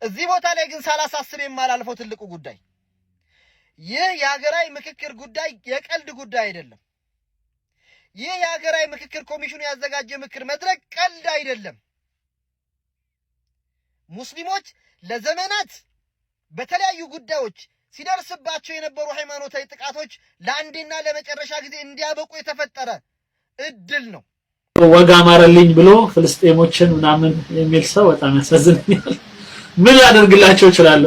እዚህ ቦታ ላይ ግን ሳላሳስብ የማላልፈው ትልቁ ጉዳይ ይህ የሀገራዊ ምክክር ጉዳይ የቀልድ ጉዳይ አይደለም። ይህ የሀገራዊ ምክክር ኮሚሽኑ ያዘጋጀ ምክር መድረክ ቀልድ አይደለም። ሙስሊሞች ለዘመናት በተለያዩ ጉዳዮች ሲደርስባቸው የነበሩ ሃይማኖታዊ ጥቃቶች ለአንዴና ለመጨረሻ ጊዜ እንዲያበቁ የተፈጠረ እድል ነው። ወጋ ማረልኝ ብሎ ፍልስጤሞችን ምናምን የሚል ሰው በጣም ያሳዝነኛል። ምን ያደርግላቸው ይችላል?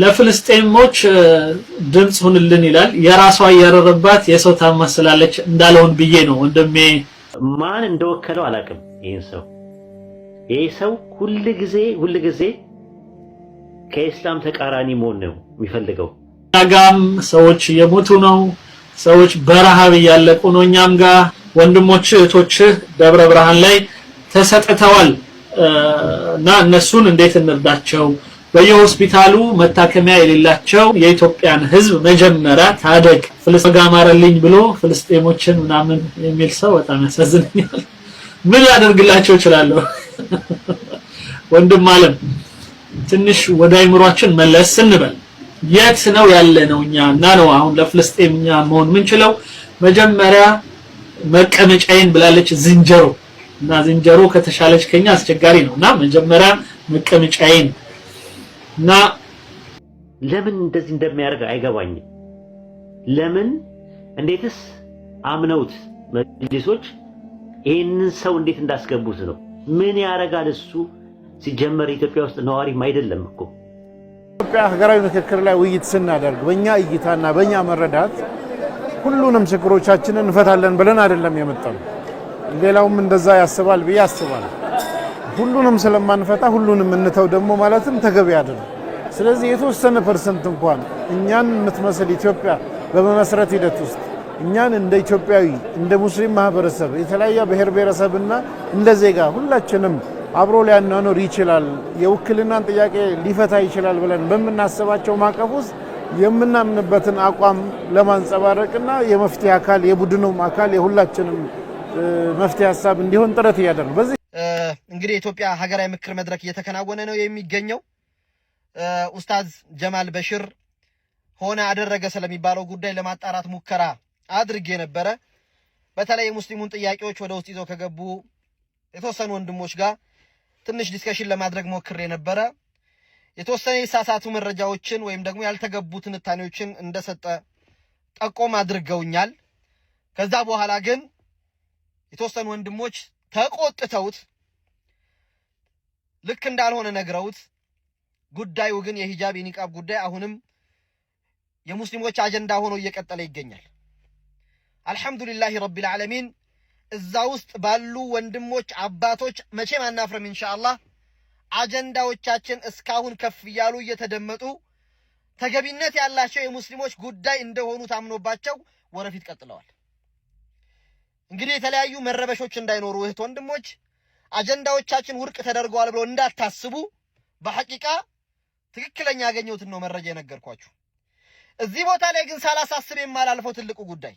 ለፍልስጤሞች ድምጽ ሁንልን ይላል። የራሷ ያረረባት የሰው ታማስላለች እንዳለውን ብዬ ነው ወንድሜ። ማን እንደወከለው አላውቅም። ይሄ ሰው ሁሉ ጊዜ ከኢስላም ተቃራኒ መሆን ነው የሚፈልገው። ጋም ሰዎች የሞቱ ነው፣ ሰዎች በረሃብ ያለቁ ነው። እኛም ጋር ወንድሞች እህቶች ደብረ ብርሃን ላይ ተሰጥተዋል እና እነሱን እንዴት እንርዳቸው? በየሆስፒታሉ መታከሚያ የሌላቸው የኢትዮጵያን ሕዝብ መጀመሪያ ታደግ። ፍልስጤም ጋማረልኝ ብሎ ፍልስጤሞችን ምናምን የሚል ሰው በጣም ያሳዝነኛል። ምን ያደርግላቸው ይችላል? ወንድም አለም ትንሽ ወደ አይምሯችን መለስ እንበል። የት ነው ያለነው እኛ? እና ነው አሁን ለፍልስጤምኛ መሆን ምንችለው? መጀመሪያ መቀመጫዬን ብላለች ዝንጀሮ፣ እና ዝንጀሮ ከተሻለች ከኛ አስቸጋሪ ነውና መጀመሪያ መቀመጫዬን። እና ለምን እንደዚህ እንደሚያደርግ አይገባኝም። ለምን እንዴትስ አምነውት መጅሊሶች ይሄንን ሰው እንዴት እንዳስገቡት ነው? ምን ያረጋል እሱ? ሲጀመር ኢትዮጵያ ውስጥ ነዋሪም አይደለም እኮ። ኢትዮጵያ ሀገራዊ ምክክር ላይ ውይይት ስናደርግ በእኛ እይታና በእኛ መረዳት ሁሉንም ችግሮቻችንን እንፈታለን ብለን አይደለም የመጣው። ሌላውም እንደዛ ያስባል ብዬ አስባለሁ። ሁሉንም ስለማንፈታ ሁሉንም እንተው ደግሞ ማለትም ተገቢ አይደለም። ስለዚህ የተወሰነ ፐርሰንት እንኳን እኛን የምትመስል ኢትዮጵያ በመመስረት ሂደት ውስጥ እኛን እንደ ኢትዮጵያዊ እንደ ሙስሊም ማህበረሰብ የተለያየ ብሔር ብሔረሰብና እንደ ዜጋ ሁላችንም አብሮ ሊያኗኖር ይችላል፣ የውክልናን ጥያቄ ሊፈታ ይችላል ብለን በመናሰባቸው ማቀፍ ውስጥ የምናምንበትን አቋም ለማንጸባረቅና የመፍትሄ አካል የቡድኑም አካል የሁላችንም መፍትሄ ሐሳብ እንዲሆን ጥረት ያደርጋል። በዚህ እንግዲህ የኢትዮጵያ ሀገራዊ ምክክር መድረክ እየተከናወነ ነው የሚገኘው። ኡስታዝ ጀማል በሽር ሆነ አደረገ ስለሚባለው ጉዳይ ለማጣራት ሙከራ አድርጌ ነበረ። በተለይ የሙስሊሙን ጥያቄዎች ወደ ውስጥ ይዘው ከገቡ የተወሰኑ ወንድሞች ጋር ትንሽ ዲስከሽን ለማድረግ ሞክሬ ነበረ። የተወሰነ የሳሳቱ መረጃዎችን ወይም ደግሞ ያልተገቡ ትንታኔዎችን እንደሰጠ ጠቆም አድርገውኛል። ከዛ በኋላ ግን የተወሰኑ ወንድሞች ተቆጥተውት ልክ እንዳልሆነ ነግረውት ጉዳዩ ግን የሂጃብ የኒቃብ ጉዳይ አሁንም የሙስሊሞች አጀንዳ ሆኖ እየቀጠለ ይገኛል። አልহামዱሊላሂ ረቢል ዓለሚን እዛ ውስጥ ባሉ ወንድሞች አባቶች መቼም አናፍረም ኢንሻአላህ። አጀንዳዎቻችን እስካሁን ከፍ ያሉ እየተደመጡ ተገቢነት ያላቸው የሙስሊሞች ጉዳይ እንደሆኑ ታምኖባቸው ወረፊት ቀጥለዋል። እንግዲህ የተለያዩ መረበሾች እንዳይኖሩ እህት ወንድሞች አጀንዳዎቻችን ውርቅ ተደርገዋል ብለው እንዳታስቡ። በሐቂቃ ትክክለኛ ያገኘሁትን ነው መረጃ የነገርኳችሁ። እዚህ ቦታ ላይ ግን ሳላሳስብ የማላልፈው ትልቁ ጉዳይ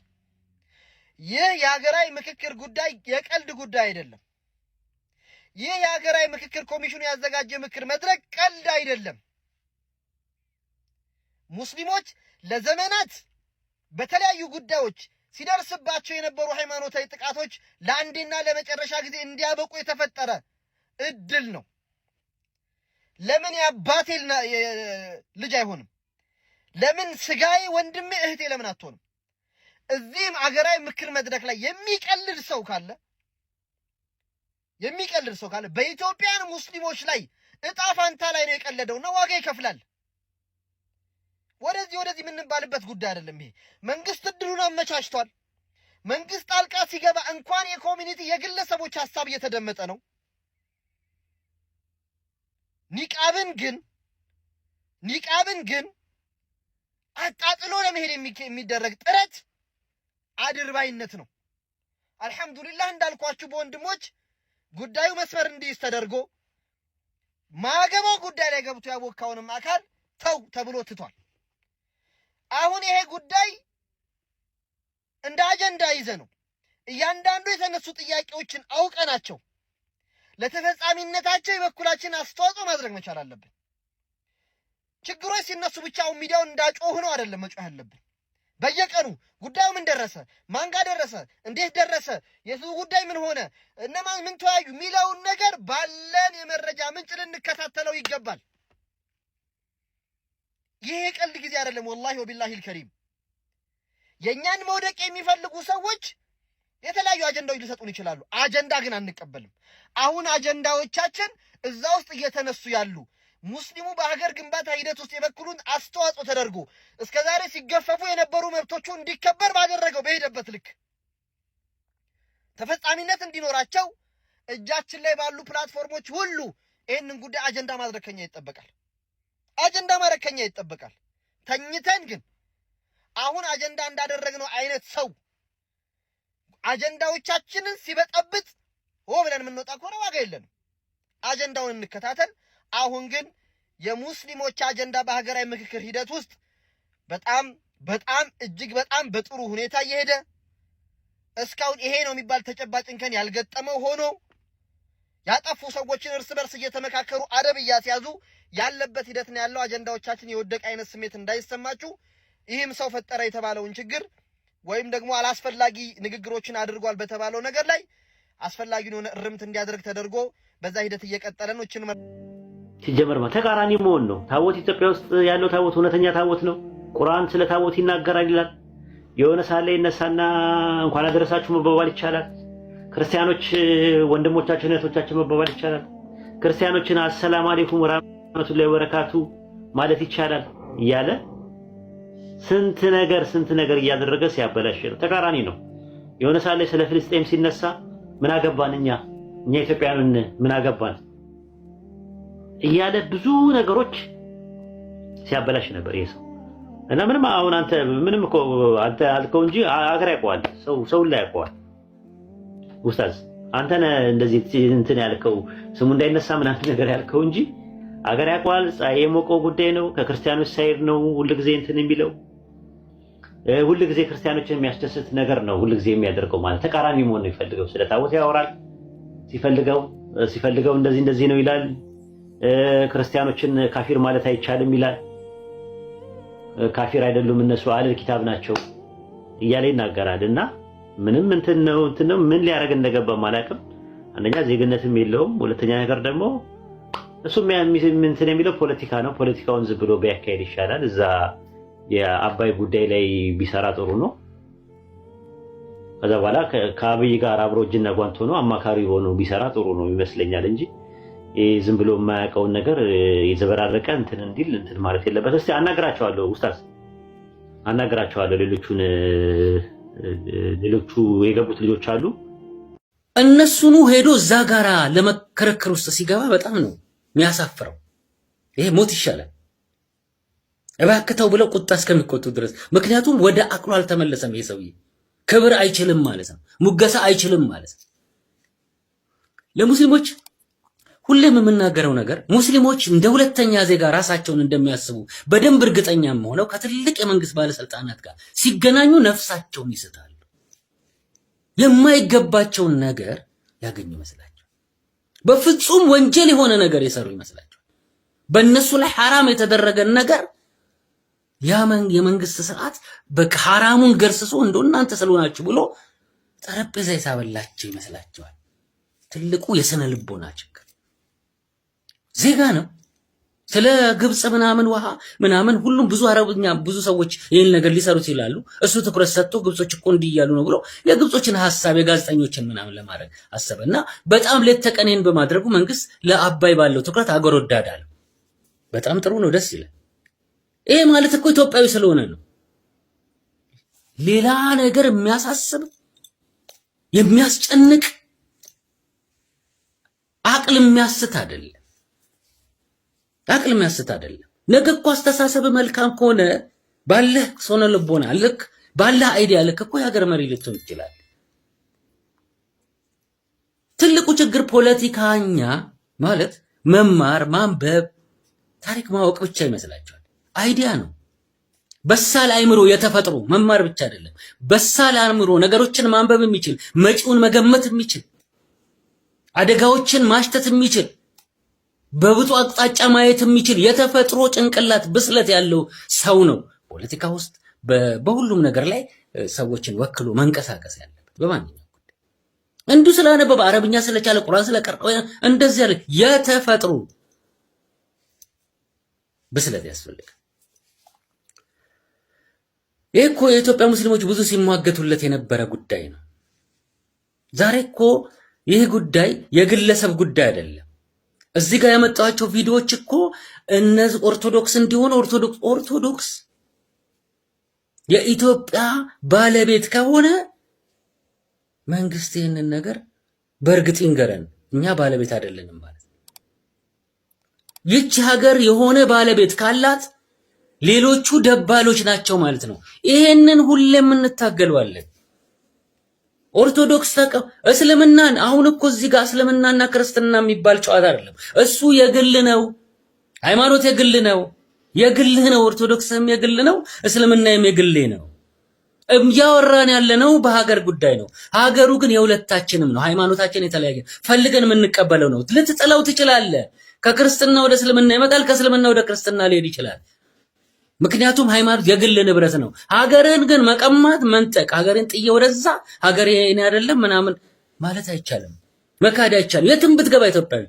ይህ የሀገራዊ ምክክር ጉዳይ የቀልድ ጉዳይ አይደለም። ይህ የሀገራዊ ምክክር ኮሚሽኑ ያዘጋጀ ምክር መድረክ ቀልድ አይደለም። ሙስሊሞች ለዘመናት በተለያዩ ጉዳዮች ሲደርስባቸው የነበሩ ሃይማኖታዊ ጥቃቶች ለአንዴና ለመጨረሻ ጊዜ እንዲያበቁ የተፈጠረ እድል ነው። ለምን ያባቴ ልጅ አይሆንም? ለምን ስጋዬ ወንድሜ እህቴ ለምን አትሆንም? እዚህም አገራዊ ምክር መድረክ ላይ የሚቀልድ ሰው ካለ በኢትዮጵያን ሙስሊሞች ላይ እጣ ፋንታ ላይ ነው የቀለደውና ዋጋ ይከፍላል። ወደዚህ የምንባልበት ጉዳይ አይደለም። ይሄ መንግስት እድሉን አመቻችቷል። መንግስት ጣልቃ ሲገባ እንኳን የኮሚኒቲ የግለሰቦች ሐሳብ እየተደመጠ ነው። ኒቃብን ግን አጣጥሎ ለመሄድ የሚደረግ ጥረት አድርባይነት ነው። አልহামዱሊላህ እንዳልኳችሁ በወንድሞች ጉዳዩ መስመር እንዲይዝ ተደርጎ ማገባው ጉዳይ ላይ ገብቶ ያቦካውንም አካል ተው ተብሎ ትቷል። አሁን ይሄ ጉዳይ እንደ አጀንዳ ይዘ ነው እያንዳንዱ የተነሱ ጥያቄዎችን አውቀናቸው ለተፈጻሚነታቸው የበኩላችን አስተዋጽኦ ማድረግ መቻል አለብን። ችግሮች ሲነሱ ብቻውን ሚዲያውን እንዳጮህ ነው አይደለም መጮህ ያለብን። በየቀኑ ጉዳዩ ምን ደረሰ፣ ማን ጋር ደረሰ፣ እንዴት ደረሰ፣ የሱ ጉዳይ ምን ሆነ፣ እነማን ምን ተወያዩ የሚለውን ነገር ባለን የመረጃ ምንጭ ልንከታተለው ይገባል። ይሄ ቀልድ ጊዜ አይደለም። ወላሂ ወቢላሂ አልከሪም የኛን መውደቅ የሚፈልጉ ሰዎች የተለያዩ አጀንዳዎች ሊሰጡን ይችላሉ። አጀንዳ ግን አንቀበልም። አሁን አጀንዳዎቻችን እዛ ውስጥ እየተነሱ ያሉ ሙስሊሙ በሀገር ግንባታ ሂደት ውስጥ የበኩሉን አስተዋጽኦ ተደርጎ እስከዛሬ ሲገፈፉ የነበሩ መብቶቹ እንዲከበር ባደረገው በሄደበት ልክ ተፈጻሚነት እንዲኖራቸው እጃችን ላይ ባሉ ፕላትፎርሞች ሁሉ ይህንን ጉዳይ አጀንዳ ማድረግ ከኛ ይጠበቃል። አጀንዳ ማድረግ ከኛ ይጠበቃል። ተኝተን ግን አሁን አጀንዳ እንዳደረግነው አይነት ሰው አጀንዳዎቻችንን ሲበጠብጥ ብለን የምንወጣ ከሆነ ዋጋ የለንም። አጀንዳውን እንከታተል። አሁን ግን የሙስሊሞች አጀንዳ በሀገራዊ ምክክር ሂደት ውስጥ በጣም እጅግ በጣም በጥሩ ሁኔታ እየሄደ እስካሁን ይሄ ነው የሚባል ተጨባጭ እንከን ያልገጠመው ሆኖ ያጠፉ ሰዎችን እርስ በርስ እየተመካከሩ አደብ እያስያዙ ያለበት ሂደት ነው ያለው። አጀንዳዎቻችን የወደቀ አይነት ስሜት እንዳይሰማችሁ። ይህም ሰው ፈጠረ የተባለውን ችግር ወይም ደግሞ አላስፈላጊ ንግግሮችን አድርጓል በተባለው ነገር ላይ አስፈላጊውን ሆነ እርምት እንዲያደርግ ተደርጎ በዛ ሂደት እየቀጠለ ነው። እቺን ሲጀመር ተቃራኒ መሆን ነው። ታቦት ኢትዮጵያ ውስጥ ያለው ታቦት እውነተኛ ታቦት ነው። ቁርአን ስለ ታቦት ይናገራል ይላል። የሆነ ሳለ ይነሳና እንኳን አደረሳችሁ መባባል ይቻላል። ክርስቲያኖች ወንድሞቻችን እህቶቻችን መባባል ይቻላል። ክርስቲያኖችን አሰላሙ አለይኩም ወራህመቱላሂ ወበረካቱ ማለት ይቻላል እያለ ስንት ነገር እያደረገ ሲያበላሽ ነው። ተቃራኒ ነው። የሆነ ሳለ ስለ ፍልስጤም ሲነሳ ምን አገባን እኛ ኢትዮጵያውያን ምን አገባን እያለ ብዙ ነገሮች ሲያበላሽ ነበር ይሄ ሰው። እና ምንም አሁን አንተ ምንም እኮ አንተ አልከው እንጂ አገር ያውቀዋል፣ ሰው ላይ ያውቀዋል። ኡስታዝ አንተ እንደዚህ እንትን ያልከው ስሙ እንዳይነሳ ምናምን ነገር ያልከው እንጂ አገር ያውቀዋል። ፀሐይ የሞቀው ጉዳይ ነው። ከክርስቲያኖች ሳይድ ነው ሁልጊዜ እንትን የሚለው ሁልጊዜ ክርስቲያኖችን የሚያስደስት ነገር ነው ሁልጊዜ የሚያደርገው። ማለት ተቃራኒ መሆን ነው የሚፈልገው። ስለ ታቦት ያወራል ሲፈልገው እንደዚህ ነው ይላል። ክርስቲያኖችን ካፊር ማለት አይቻልም ይላል። ካፊር አይደሉም እነሱ አህለል ኪታብ ናቸው እያለ ይናገራል። እና ምንም እንትን ነው ምን ሊያደርግ እንደገባ ማላቅም። አንደኛ ዜግነትም የለውም፣ ሁለተኛ ነገር ደግሞ እሱም እንትን የሚለው ፖለቲካ ነው። ፖለቲካውን ዝም ብሎ ቢያካሄድ ይሻላል። እዛ የአባይ ጉዳይ ላይ ቢሰራ ጥሩ ነው። ከዛ በኋላ ከአብይ ጋር አብሮ እጅና ጓንት ሆኖ አማካሪ ሆኖ ቢሰራ ጥሩ ነው ይመስለኛል እንጂ ዝም ብሎ የማያውቀውን ነገር የዘበራረቀ እንትን ማለት የለበት። እስቲ አናግራቸዋለሁ ኡስታዝ አናግራቸዋለሁ። ሌሎቹ የገቡት ልጆች አሉ። እነሱኑ ሄዶ እዛ ጋራ ለመከረከር ውስጥ ሲገባ በጣም ነው የሚያሳፍረው። ይሄ ሞት ይሻላል እባክተው ብለው ቁጣ እስከሚቆጡ ድረስ። ምክንያቱም ወደ አቅሉ አልተመለሰም። ይሄ ሰውዬ ክብር አይችልም ማለት ነው፣ ሙገሳ አይችልም ማለት ነው። ለሙስሊሞች ሁሌም የምናገረው ነገር ሙስሊሞች እንደ ሁለተኛ ዜጋ ራሳቸውን እንደሚያስቡ በደንብ እርግጠኛም ሆነው ከትልቅ የመንግስት ባለስልጣናት ጋር ሲገናኙ ነፍሳቸውን ይስታሉ። የማይገባቸውን ነገር ያገኙ ይመስላቸው፣ በፍጹም ወንጀል የሆነ ነገር የሰሩ ይመስላቸው። በእነሱ ላይ ሐራም የተደረገ ነገር የመንግስት ስርዓት በሐራሙን ገርስሶ እንደው እናንተ ስለሆናችሁ ብሎ ጠረጴዛ ይሳበላቸው ይመስላቸዋል። ትልቁ የስነ ልቦና ችግር ዜጋ ነው። ስለ ግብጽ ምናምን ውሃ ምናምን ሁሉም ብዙ አረብኛ ብዙ ሰዎች ይሄን ነገር ሊሰሩት ይላሉ። እሱ ትኩረት ሰጥቶ ግብጾች እኮ እንዲህ እያሉ ነው ብሎ የግብጾችን ሐሳብ የጋዜጠኞችን ምናምን ለማድረግ አሰበና በጣም ሌት ተቀኔን በማድረጉ መንግስት ለአባይ ባለው ትኩረት አገር ወዳድ አለ። በጣም ጥሩ ነው፣ ደስ ይላል። ይሄ ማለት እኮ ኢትዮጵያዊ ስለሆነ ነው። ሌላ ነገር የሚያሳስብ የሚያስጨንቅ አቅል የሚያስት አይደለም። ነገ እኮ አስተሳሰብ መልካም ከሆነ ባለህ ሶነ ልቦና ልክ ባለህ አይዲያ ልክ እኮ የሀገር መሪ ልትሆን ይችላል። ትልቁ ችግር ፖለቲካኛ ማለት መማር፣ ማንበብ፣ ታሪክ ማወቅ ብቻ ይመስላችኋል። አይዲያ ነው። በሳል አእምሮ የተፈጥሮ መማር ብቻ አይደለም። በሳል አእምሮ ነገሮችን ማንበብ የሚችል መጪውን መገመት የሚችል አደጋዎችን ማሽተት የሚችል በብዙ አቅጣጫ ማየት የሚችል የተፈጥሮ ጭንቅላት ብስለት ያለው ሰው ነው ፖለቲካ ውስጥ በሁሉም ነገር ላይ ሰዎችን ወክሎ መንቀሳቀስ ያለበት በማንኛውም ጉዳይ። እንዱ ስላነበበ አረብኛ ስለቻለ ቁርአን ስለቀረው እንደዚህ ያለ የተፈጥሮ ብስለት ያስፈልጋል። ይሄ እኮ የኢትዮጵያ ሙስሊሞች ብዙ ሲሟገቱለት የነበረ ጉዳይ ነው። ዛሬ እኮ ይህ ጉዳይ የግለሰብ ጉዳይ አይደለም። እዚህ ጋር ያመጣቸው ቪዲዮዎች እኮ እነዚህ ኦርቶዶክስ እንዲሆኑ ኦርቶዶክስ የኢትዮጵያ ባለቤት ከሆነ መንግስት ይህንን ነገር በእርግጥ ይንገረን፣ እኛ ባለቤት አይደለንም ማለት ነው። ይህች ሀገር የሆነ ባለቤት ካላት ሌሎቹ ደባሎች ናቸው ማለት ነው። ይሄንን ሁሌም እንታገለዋለን። ኦርቶዶክስ እስልምናን አሁን እኮ እዚህ ጋር እስልምናና ክርስትና የሚባል ጨዋታ አይደለም። እሱ የግል ነው። ሃይማኖት የግል ነው። የግልህ ነው። ኦርቶዶክስም የግል ነው። እስልምናም የግሌ ነው። እያወራን ያለነው በሀገር ጉዳይ ነው። ሀገሩ ግን የሁለታችንም ነው። ሃይማኖታችን የተለያየ ፈልገን የምንቀበለው ነው። ልትጥለው ትችላለህ። ከክርስትና ወደ እስልምና ይመጣል። ከእስልምና ወደ ክርስትና ሊሄድ ይችላል። ምክንያቱም ሃይማኖት የግል ንብረት ነው። ሀገርን ግን መቀማት መንጠቅ፣ ሀገርን ጥዬ ወደዛ ሀገር የኔ አይደለም ምናምን ማለት አይቻልም። መካድ አይቻልም። የትም ብትገባ ኢትዮጵያዊ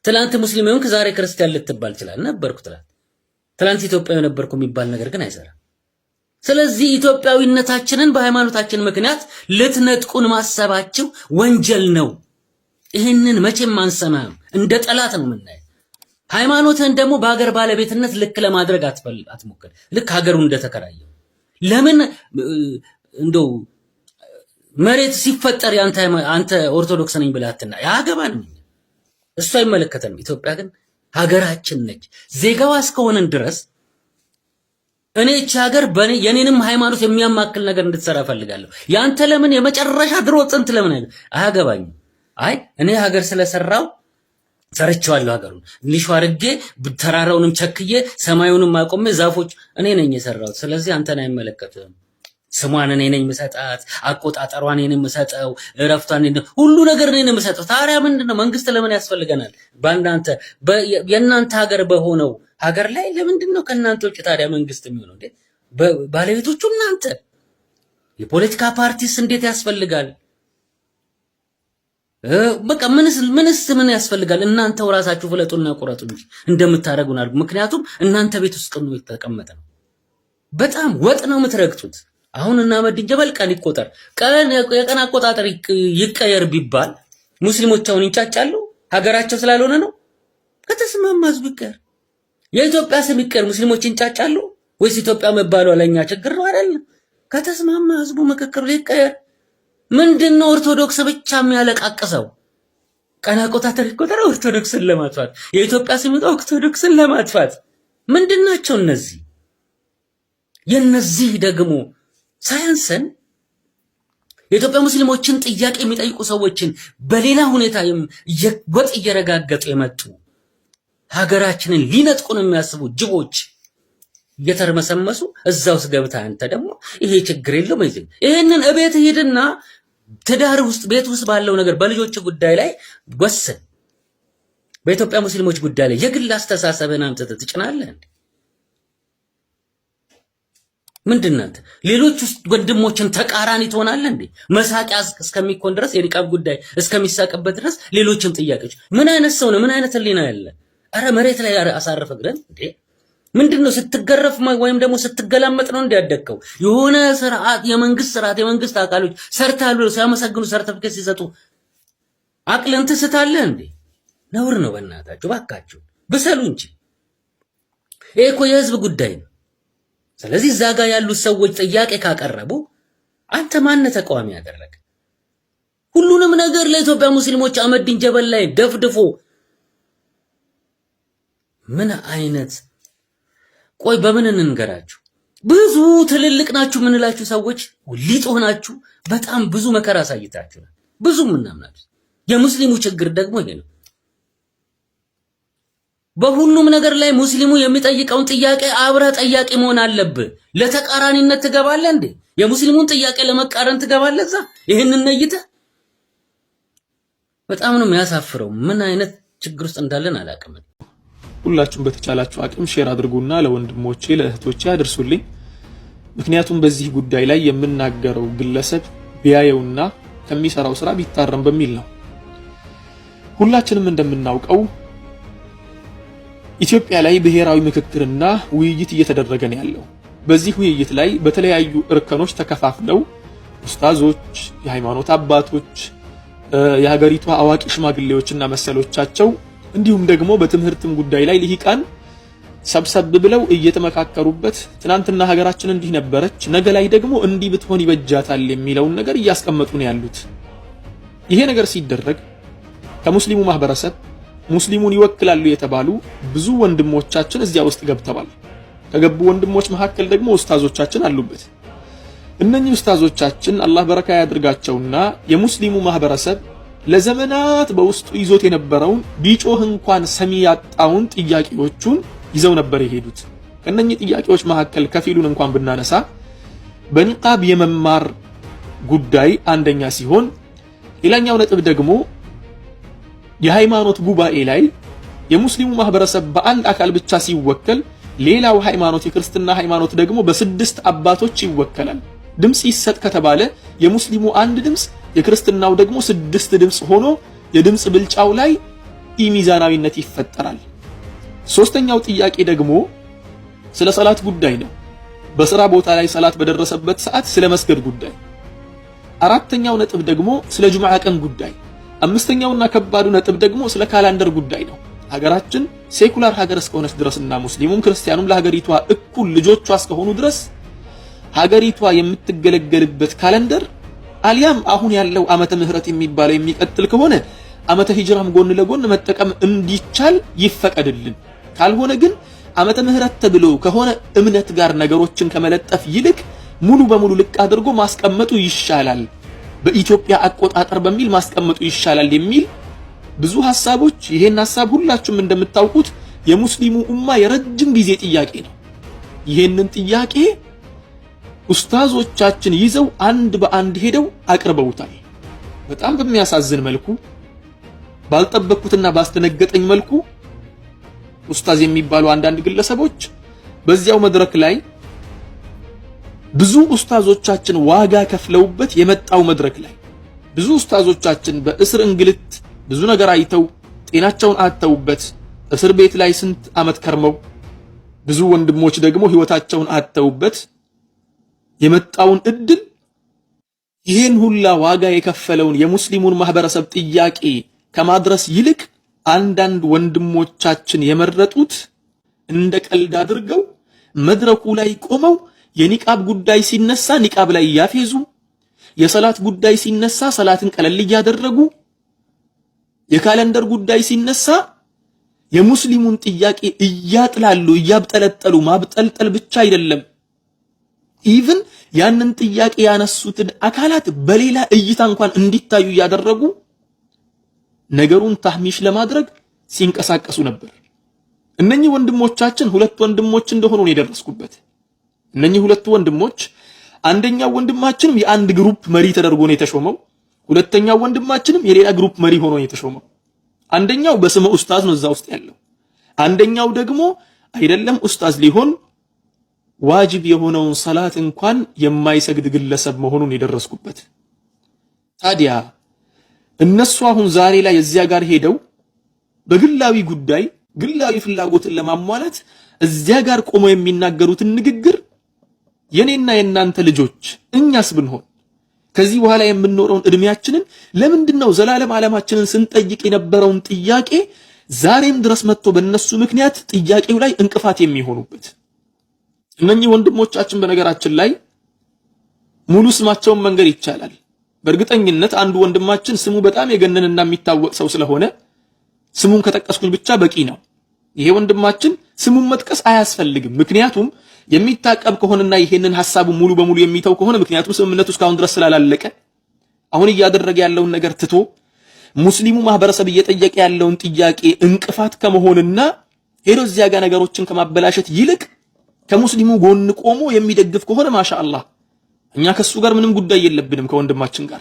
ትላንት ሙስሊም ሆንክ ዛሬ ክርስቲያን ልትባል ይችላል። ነበርኩ ትላንት ኢትዮጵያዊ ነበርኩ የሚባል ነገር ግን አይሰራም። ስለዚህ ኢትዮጵያዊነታችንን በሃይማኖታችን ምክንያት ልትነጥቁን ማሰባችሁ ወንጀል ነው። ይህንን መቼም አንሰማም። እንደ ጠላት ነው የምናየው። ሃይማኖትን ደግሞ በሀገር ባለቤትነት ልክ ለማድረግ አትሞክር። ልክ ሀገሩ እንደተከራየው ለምን እንደው መሬት ሲፈጠር አንተ ኦርቶዶክስ ነኝ ብለህ አትና ያገባንም እሱ አይመለከተንም። ኢትዮጵያ ግን ሀገራችን ነች። ዜጋዋ እስከሆነን ድረስ እኔ እቺ ሀገር የኔንም ሃይማኖት የሚያማክል ነገር እንድትሰራ ፈልጋለሁ። ያንተ ለምን የመጨረሻ ድሮ ጥንት ለምን አያገባኝም። አይ እኔ ሀገር ስለሰራው ሰርቻለሁ። ሀገሩን ሊሹ አድርጌ ተራራውንም ቸክዬ ሰማዩንም አቆሜ ዛፎች እኔ ነኝ የሰራሁት። ስለዚህ አንተን አይመለከትም። ስሟን እኔ ነኝ የምሰጣት፣ አቆጣጠሯን እኔ ነኝ የምሰጠው፣ እረፍቷን እኔ ሁሉ ነገር እኔ ነኝ የምሰጠው። ታዲያ ምንድነው መንግስት ለምን ያስፈልገናል? በእናንተ የእናንተ ሀገር በሆነው ሀገር ላይ ለምንድነው ከእናንተ ውጭ ታዲያ መንግስት የሚሆነው? እንዴ ባለቤቶቹ እናንተ። የፖለቲካ ፓርቲስ እንዴት ያስፈልጋል? በቃ ምን ያስፈልጋል? እናንተው ራሳችሁ ፍለጡና ቁረጡ እንጂ እንደምታረጉን አድርጉ። ምክንያቱም እናንተ ቤት ውስጥ ነው የተቀመጠ ነው። በጣም ወጥ ነው የምትረግጡት። አሁን እና መድን ጀበል ቀን ይቆጠር የቀን አቆጣጠር ይቀየር ቢባል ሙስሊሞች አሁን ይንጫጫሉ። ሀገራቸው ስላልሆነ ነው። ከተስማማ ህዝቡ ይቀየር፣ የኢትዮጵያ ስም ይቀየር። ሙስሊሞች ይንጫጫሉ ወይስ ኢትዮጵያ መባሏ ለኛ ችግር ነው አይደል? ከተስማማ ህዝቡ ምክክር ይቀየር። ምንድነው ኦርቶዶክስ ብቻ የሚያለቃቅሰው? ቀን አቆጣጠር ይቆጠር ኦርቶዶክስን ለማጥፋት፣ የኢትዮጵያ ስም ኦርቶዶክስን ለማጥፋት። ምንድናቸው እነዚህ? የነዚህ ደግሞ ሳያንሰን የኢትዮጵያ ሙስሊሞችን ጥያቄ የሚጠይቁ ሰዎችን በሌላ ሁኔታ ወጥ እየረጋገጡ የመጡ ሀገራችንን ሊነጥቁን የሚያስቡ ጅቦች እየተርመሰመሱ እዛ ውስጥ ገብታ አንተ ደግሞ ይሄ ችግር የለውም አይደል? ይሄንን እቤት ሄድና ትዳር ውስጥ ቤት ውስጥ ባለው ነገር በልጆች ጉዳይ ላይ ወስን። በኢትዮጵያ ሙስሊሞች ጉዳይ ላይ የግል አስተሳሰብህን አምጥተህ ትጭናለህ እንዴ? ምንድነው ሌሎች ወንድሞችን ተቃራኒ ትሆናለህ እንዴ? መሳቂያ እስከሚኮን ድረስ የኒቃብ ጉዳይ እስከሚሳቅበት ድረስ ሌሎችም ጥያቄዎች። ምን አይነት ሰው ነው? ምን አይነት ህሊና ያለ? አረ መሬት ላይ አሳረፈ ግረን እንዴ? ምንድነው ስትገረፍ ወይም ደግሞ ስትገላመጥ ነው እንዲያደከው? የሆነ ስርዓት የመንግስት አካሎች ሰርታሉ ሲያመሰግኑ ሰርተፍኬት ሲሰጡ አቅልን ትስታለህ እንዴ? ነውር ነው። በእናታችሁ ባካችሁ ብሰሉ እንጂ ይሄ እኮ የህዝብ ጉዳይ ነው። ስለዚህ እዛ ጋር ያሉት ሰዎች ጥያቄ ካቀረቡ አንተ ማን ተቃዋሚ ያደረገ? ሁሉንም ነገር ለኢትዮጵያ ሙስሊሞች አመድን ጀበል ላይ ደፍድፎ ምን አይነት ቆይ በምን እንንገራችሁ? ብዙ ትልልቅ ናችሁ ምንላችሁ ሰዎች ሊጥ ሆናችሁ በጣም ብዙ መከራ አሳይታችሁ ብዙ ምናምናችሁ። የሙስሊሙ ችግር ደግሞ ይሄ ነው። በሁሉም ነገር ላይ ሙስሊሙ የሚጠይቀውን ጥያቄ አብረ ጠያቂ መሆን አለብህ። ለተቃራኒነት ትገባለህ እንዴ? የሙስሊሙን ጥያቄ ለመቃረን ትገባለህ እዛ? ይሄንን ነይተህ በጣም ነው የሚያሳፍረው። ምን አይነት ችግር ውስጥ እንዳለን አላውቅም። ሁላችሁም በተቻላችሁ አቅም ሼር አድርጉና ለወንድሞቼ ለእህቶቼ አድርሱልኝ። ምክንያቱም በዚህ ጉዳይ ላይ የምናገረው ግለሰብ ቢያየውና ከሚሰራው ስራ ቢታረም በሚል ነው። ሁላችንም እንደምናውቀው ኢትዮጵያ ላይ ብሔራዊ ምክክርና ውይይት እየተደረገ ነው ያለው። በዚህ ውይይት ላይ በተለያዩ እርከኖች ተከፋፍለው ኡስታዞች፣ የሃይማኖት አባቶች፣ የሀገሪቷ አዋቂ ሽማግሌዎችና መሰሎቻቸው እንዲሁም ደግሞ በትምህርትም ጉዳይ ላይ ልሂቃን ሰብሰብ ብለው እየተመካከሩበት ትናንትና ሀገራችን እንዲህ ነበረች፣ ነገ ላይ ደግሞ እንዲህ ብትሆን ይበጃታል የሚለውን ነገር እያስቀመጡ ነው ያሉት። ይሄ ነገር ሲደረግ ከሙስሊሙ ማህበረሰብ ሙስሊሙን ይወክላሉ የተባሉ ብዙ ወንድሞቻችን እዚያ ውስጥ ገብተዋል። ከገቡ ወንድሞች መካከል ደግሞ ኡስታዞቻችን አሉበት። እነኚህ ኡስታዞቻችን አላህ በረካ ያድርጋቸውና የሙስሊሙ ማህበረሰብ ለዘመናት በውስጡ ይዞት የነበረውን ቢጮህ እንኳን ሰሚ ያጣውን ጥያቄዎቹን ይዘው ነበር የሄዱት። ከነኚህ ጥያቄዎች መካከል ከፊሉን እንኳን ብናነሳ በኒቃብ የመማር ጉዳይ አንደኛ ሲሆን፣ ሌላኛው ነጥብ ደግሞ የሃይማኖት ጉባኤ ላይ የሙስሊሙ ማህበረሰብ በአንድ አካል ብቻ ሲወከል፣ ሌላው ሃይማኖት የክርስትና ሃይማኖት ደግሞ በስድስት አባቶች ይወከላል። ድምጽ ይሰጥ ከተባለ የሙስሊሙ አንድ ድምጽ የክርስትናው ደግሞ 6 ድምጽ ሆኖ የድምጽ ብልጫው ላይ ኢሚዛናዊነት ይፈጠራል። ሶስተኛው ጥያቄ ደግሞ ስለ ሰላት ጉዳይ ነው። በስራ ቦታ ላይ ሰላት በደረሰበት ሰዓት ስለ መስገድ ጉዳይ። አራተኛው ነጥብ ደግሞ ስለ ጁምዓ ቀን ጉዳይ። አምስተኛውና ከባዱ ነጥብ ደግሞ ስለ ካላንደር ጉዳይ ነው። ሀገራችን ሴኩላር ሀገር እስከሆነች ድረስና ሙስሊሙም ክርስቲያኑም ለሀገሪቷ እኩል ልጆቿ እስከሆኑ ድረስ ሀገሪቷ የምትገለገልበት ካላንደር አልያም አሁን ያለው ዓመተ ምህረት የሚባለው የሚቀጥል ከሆነ ዓመተ ሂጅራም ጎን ለጎን መጠቀም እንዲቻል ይፈቀድልን። ካልሆነ ግን ዓመተ ምህረት ተብሎ ከሆነ እምነት ጋር ነገሮችን ከመለጠፍ ይልቅ ሙሉ በሙሉ ልቅ አድርጎ ማስቀመጡ ይሻላል፣ በኢትዮጵያ አቆጣጠር በሚል ማስቀመጡ ይሻላል የሚል ብዙ ሐሳቦች። ይሄን ሐሳብ ሁላችሁም እንደምታውቁት የሙስሊሙ ኡማ የረጅም ጊዜ ጥያቄ ነው። ይሄንን ጥያቄ ኡስታዞቻችን ይዘው አንድ በአንድ ሄደው አቅርበውታል። በጣም በሚያሳዝን መልኩ፣ ባልጠበቅኩትና ባስተነገጠኝ መልኩ ኡስታዝ የሚባሉ አንዳንድ ግለሰቦች በዚያው መድረክ ላይ ብዙ ኡስታዞቻችን ዋጋ ከፍለውበት የመጣው መድረክ ላይ ብዙ ኡስታዞቻችን በእስር እንግልት ብዙ ነገር አይተው ጤናቸውን አጥተውበት እስር ቤት ላይ ስንት ዓመት ከርመው ብዙ ወንድሞች ደግሞ ህይወታቸውን አጥተውበት የመጣውን እድል ይሄን ሁላ ዋጋ የከፈለውን የሙስሊሙን ማህበረሰብ ጥያቄ ከማድረስ ይልቅ አንዳንድ ወንድሞቻችን የመረጡት እንደ ቀልድ አድርገው መድረኩ ላይ ቆመው የኒቃብ ጉዳይ ሲነሳ ኒቃብ ላይ ያፌዙ፣ የሰላት ጉዳይ ሲነሳ ሰላትን ቀለል እያደረጉ፣ የካለንደር ጉዳይ ሲነሳ የሙስሊሙን ጥያቄ እያጥላሉ እያብጠለጠሉ ማብጠልጠል ብቻ አይደለም፣ ኢቭን ያንን ጥያቄ ያነሱትን አካላት በሌላ እይታ እንኳን እንዲታዩ ያደረጉ ነገሩን ታህሚሽ ለማድረግ ሲንቀሳቀሱ ነበር። እነኚህ ወንድሞቻችን ሁለት ወንድሞች እንደሆኑ ነው የደረስኩበት። እነኚህ ሁለት ወንድሞች አንደኛው ወንድማችንም የአንድ ግሩፕ መሪ ተደርጎ ነው የተሾመው። ሁለተኛው ወንድማችንም የሌላ ግሩፕ መሪ ሆኖ ነው የተሾመው። አንደኛው በስመ ኡስታዝ ነው እዛ ውስጥ ያለው፣ አንደኛው ደግሞ አይደለም ኡስታዝ ሊሆን ዋጅብ የሆነውን ሰላት እንኳን የማይሰግድ ግለሰብ መሆኑን የደረስኩበት። ታዲያ እነሱ አሁን ዛሬ ላይ እዚያ ጋር ሄደው በግላዊ ጉዳይ ግላዊ ፍላጎትን ለማሟላት እዚያ ጋር ቆመው የሚናገሩትን ንግግር የኔና የናንተ ልጆች እኛስ ብንሆን ከዚህ በኋላ የምንኖረውን እድሜያችንን ለምንድነው ዘላለም ዓለማችንን ስንጠይቅ የነበረውን ጥያቄ ዛሬም ድረስ መጥቶ በእነሱ ምክንያት ጥያቄው ላይ እንቅፋት የሚሆኑበት? እነኚህ ወንድሞቻችን በነገራችን ላይ ሙሉ ስማቸውን መንገር ይቻላል። በእርግጠኝነት አንዱ ወንድማችን ስሙ በጣም የገነንና የሚታወቅ ሰው ስለሆነ ስሙን ከጠቀስኩኝ ብቻ በቂ ነው። ይሄ ወንድማችን ስሙን መጥቀስ አያስፈልግም። ምክንያቱም የሚታቀብ ከሆነና ይሄንን ሐሳቡ ሙሉ በሙሉ የሚተው ከሆነ ምክንያቱም ስምምነቱ እስካሁን ድረስ ስላላለቀ አሁን እያደረገ ያለውን ነገር ትቶ ሙስሊሙ ማህበረሰብ እየጠየቀ ያለውን ጥያቄ እንቅፋት ከመሆንና ሄዶ እዚያ ጋር ነገሮችን ከማበላሸት ይልቅ ከሙስሊሙ ጎን ቆሞ የሚደግፍ ከሆነ ማሻአላህ እኛ ከሱ ጋር ምንም ጉዳይ የለብንም ከወንድማችን ጋር።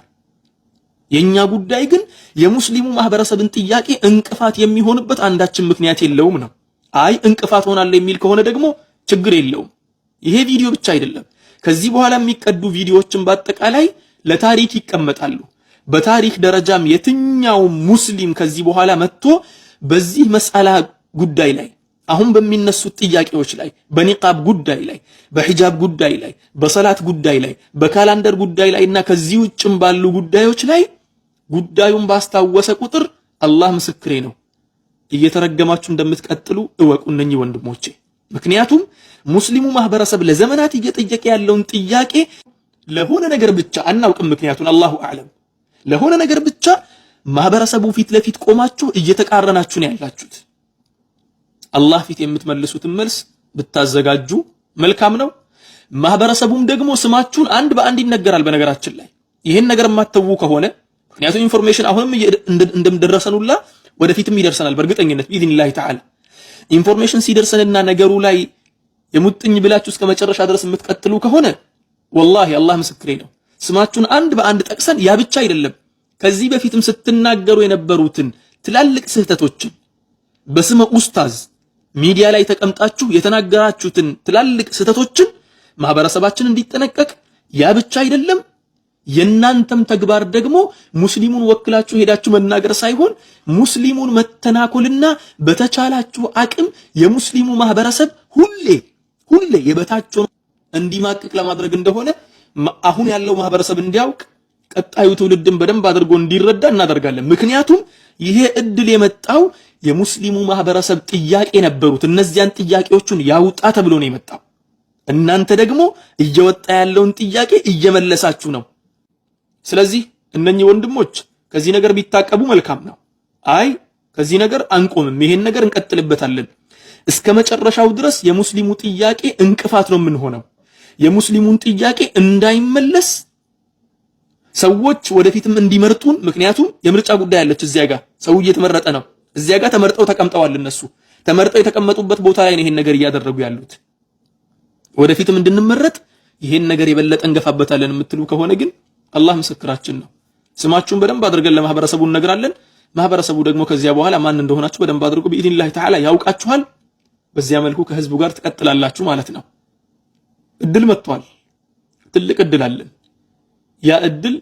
የኛ ጉዳይ ግን የሙስሊሙ ማህበረሰብን ጥያቄ እንቅፋት የሚሆንበት አንዳችን ምክንያት የለውም ነው። አይ እንቅፋት ሆናል የሚል ከሆነ ደግሞ ችግር የለውም። ይሄ ቪዲዮ ብቻ አይደለም፣ ከዚህ በኋላ የሚቀዱ ቪዲዮዎችን በአጠቃላይ ለታሪክ ይቀመጣሉ። በታሪክ ደረጃም የትኛው ሙስሊም ከዚህ በኋላ መጥቶ በዚህ መስአላ ጉዳይ ላይ አሁን በሚነሱት ጥያቄዎች ላይ በኒቃብ ጉዳይ ላይ በሂጃብ ጉዳይ ላይ በሰላት ጉዳይ ላይ በካላንደር ጉዳይ ላይና ከዚህ ውጭም ባሉ ጉዳዮች ላይ ጉዳዩን ባስታወሰ ቁጥር አላህ ምስክሬ ነው እየተረገማችሁ እንደምትቀጥሉ እወቁ እነኚህ ወንድሞቼ። ምክንያቱም ሙስሊሙ ማህበረሰብ ለዘመናት እየጠየቀ ያለውን ጥያቄ ለሆነ ነገር ብቻ አናውቅም፣ ምክንያቱም አላሁ አዕለም፣ ለሆነ ነገር ብቻ ማህበረሰቡ ፊት ለፊት ቆማችሁ እየተቃረናችሁ ነው ያላችሁት። አላህ ፊት የምትመልሱትን መልስ ብታዘጋጁ መልካም ነው። ማህበረሰቡም ደግሞ ስማችሁን አንድ በአንድ ይነገራል። በነገራችን ላይ ይሄን ነገር የማትተዉ ከሆነ ምክንያቱም ኢንፎርሜሽን አሁንም እንደምደረሰኑላ ወደፊትም ይደርሰናል በእርግጠኝነት ቢኢዝኒላህ ተዓላ። ኢንፎርሜሽን ሲደርሰንና ነገሩ ላይ የሙጥኝ ብላችሁ እስከ መጨረሻ ድረስ የምትቀጥሉ ከሆነ ወላሂ አላህ ምስክሬ ነው ስማችሁን አንድ በአንድ ጠቅሰን ያ ብቻ አይደለም ከዚህ በፊትም ስትናገሩ የነበሩትን ትላልቅ ስህተቶችን በስመ ኡስታዝ ሚዲያ ላይ ተቀምጣችሁ የተናገራችሁትን ትላልቅ ስህተቶችን ማህበረሰባችን እንዲጠነቀቅ ያ ብቻ አይደለም የናንተም ተግባር ደግሞ ሙስሊሙን ወክላችሁ ሄዳችሁ መናገር ሳይሆን ሙስሊሙን መተናኮልና በተቻላችሁ አቅም የሙስሊሙ ማህበረሰብ ሁሌ የበታቸው እንዲማቅቅ ለማድረግ እንደሆነ አሁን ያለው ማህበረሰብ እንዲያውቅ ቀጣዩ ትውልድን በደንብ አድርጎ እንዲረዳ እናደርጋለን። ምክንያቱም ይሄ እድል የመጣው የሙስሊሙ ማህበረሰብ ጥያቄ ነበሩት፣ እነዚያን ጥያቄዎቹን ያውጣ ተብሎ ነው የመጣው። እናንተ ደግሞ እየወጣ ያለውን ጥያቄ እየመለሳችሁ ነው። ስለዚህ እነኚህ ወንድሞች ከዚህ ነገር ቢታቀቡ መልካም ነው። አይ ከዚህ ነገር አንቆምም፣ ይሄን ነገር እንቀጥልበታለን እስከ መጨረሻው ድረስ የሙስሊሙ ጥያቄ እንቅፋት ነው የምንሆነው። የሙስሊሙን ጥያቄ እንዳይመለስ ሰዎች ወደፊትም እንዲመርጡን፣ ምክንያቱም የምርጫ ጉዳይ አለች እዚያ ጋር ሰው እየተመረጠ ነው። እዚያ ጋር ተመርጠው ተቀምጠዋል። እነሱ ተመርጠው የተቀመጡበት ቦታ ላይ ነው ይሄን ነገር እያደረጉ ያሉት። ወደፊትም እንድንመረጥ ይሄን ነገር የበለጠ እንገፋበታለን የምትሉ ከሆነ ግን አላህ ምስክራችን ነው። ስማችሁን በደንብ አድርገን ለማህበረሰቡ እነግራለን። ማህበረሰቡ ደግሞ ከዚያ በኋላ ማን እንደሆናችሁ በደንብ አድርጎ በኢድኒላህ ተዓላ ያውቃችኋል። በዚያ መልኩ ከህዝቡ ጋር ትቀጥላላችሁ ማለት ነው። እድል መጥቷል። ትልቅ እድል አለን። ያ እድል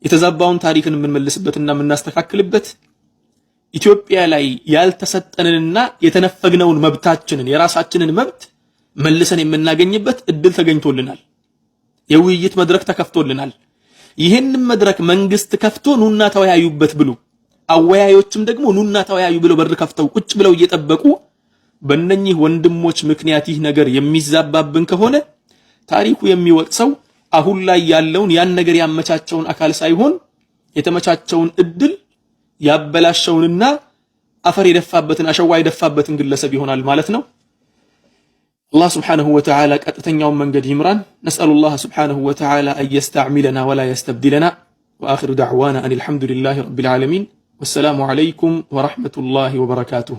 የተዛባውን ታሪክን የምንመልስበትና የምናስተካክልበት ኢትዮጵያ ላይ ያልተሰጠንንና የተነፈግነውን መብታችንን የራሳችንን መብት መልሰን የምናገኝበት እድል ተገኝቶልናል። የውይይት መድረክ ተከፍቶልናል። ይሄንን መድረክ መንግስት ከፍቶ ኑና ተወያዩበት ብሎ አወያዮችም ደግሞ ኑና ተወያዩ ብለው በር ከፍተው ቁጭ ብለው እየጠበቁ በእነኚህ ወንድሞች ምክንያት ይህ ነገር የሚዛባብን ከሆነ ታሪኩ የሚወቅሰው አሁን ላይ ያለውን ያን ነገር ያመቻቸውን አካል ሳይሆን የተመቻቸውን እድል ያበላሸውንና አፈር የደፋበትን አሸዋ የደፋበትን ግለሰብ ይሆናል ማለት ነው። الله سبحانه وتعالى قطتኛው መንገድ ይምራን። نسأل الله سبحانه وتعالى أن يستعملنا ولا يستبدلنا وآخر دعوانا أن الحمد لله رب العالمين والسلام عليكم ورحمة الله وبركاته.